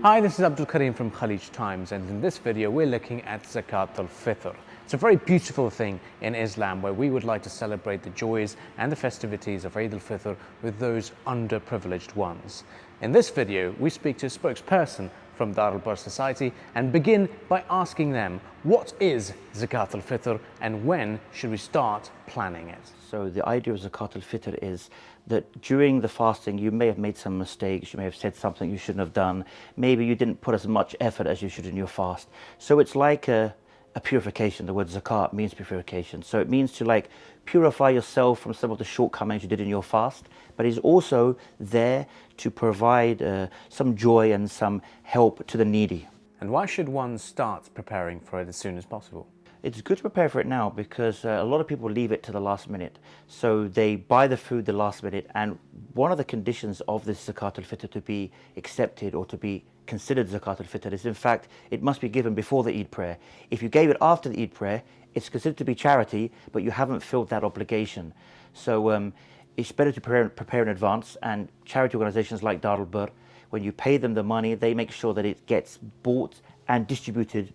Hi, this is Abdul Kareem from Khaleej Times, and in this video we're looking at Zakat Al Fitr. It's a very beautiful thing in Islam where we would like to celebrate the joys and the festivities of Eid Al Fitr with those underprivileged ones. In this video we speak to a spokesperson from Dar Al Bar Society and begin by asking them, what is Zakat Al Fitr and when should we start planning it? So the idea of Zakat Al Fitr is that during the fasting you may have made some mistakes, you may have said something you shouldn't have done, maybe you didn't put as much effort as you should in your fast. So it's like a purification. The word zakat means purification. So it means to purify yourself from some of the shortcomings you did in your fast, but it's also there to provide some joy and some help to the needy. And why should one start preparing for it as soon as possible? It's good to prepare for it now because a lot of people leave it to the last minute. So they buy the food the last minute, and one of the conditions of this Zakat Al Fitr to be accepted or to be considered Zakat Al Fitr is, in fact, it must be given before the Eid prayer. If you gave it after the Eid prayer, it's considered to be charity, but you haven't filled that obligation. So it's better to prepare in advance, and charity organizations like Dar Al Bar, when you pay them the money, they make sure that it gets bought and distributed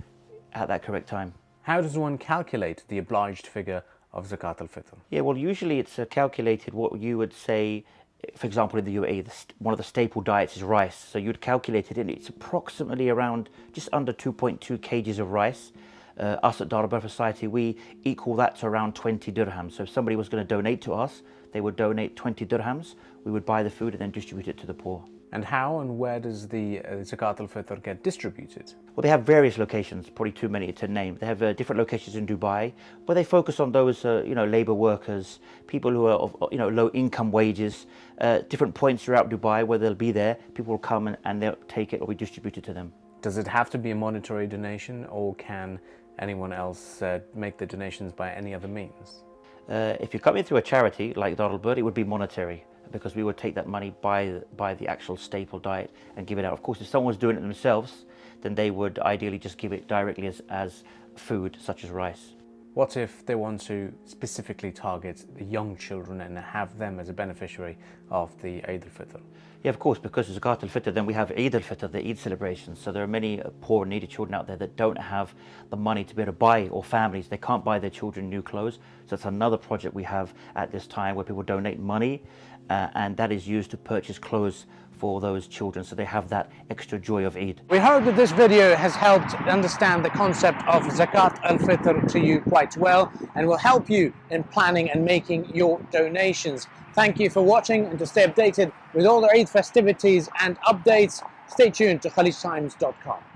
at that correct time. How does one calculate the obliged figure of Zakat Al Fitr? Yeah, well, usually it's calculated what you would say, for example, in the UAE, one of the staple diets is rice. So you'd calculate it, and it's approximately around just under 2.2 kgs of rice. Us at Dar Al Bar Society, we equal that to around 20 dirhams. So if somebody was going to donate to us, they would donate 20 dirhams. We would buy the food and then distribute it to the poor. And how and where does the Zakat Al Fitr get distributed? Well, they have various locations, probably too many to name. They have different locations in Dubai, where they focus on those, labor workers, people who are of, low income wages. Different points throughout Dubai where they'll be there. People will come and they'll take it or be distributed to them. Does it have to be a monetary donation, or can anyone else make the donations by any other means? If you're coming through a charity like Dar Al Bar, it would be monetary, because we would take that money, buy the actual staple diet and give it out. Of course, if someone's doing it themselves, then they would ideally just give it directly as food, such as rice. What if they want to specifically target the young children and have them as a beneficiary of the Eid Al Fitr? Yeah, of course, because it's Zakat Al Fitr, then we have Eid Al Fitr, the Eid celebration. So there are many poor and needy children out there that don't have the money to be able to buy, or families, they can't buy their children new clothes. So it's another project we have at this time where people donate money, and that is used to purchase clothes for those children, so they have that extra joy of Eid. We hope that this video has helped understand the concept of Zakat Al Fitr to you quite well, and will help you in planning and making your donations. Thank you for watching, and to stay updated with all the Eid festivities and updates, stay tuned to KhaleejTimes.com.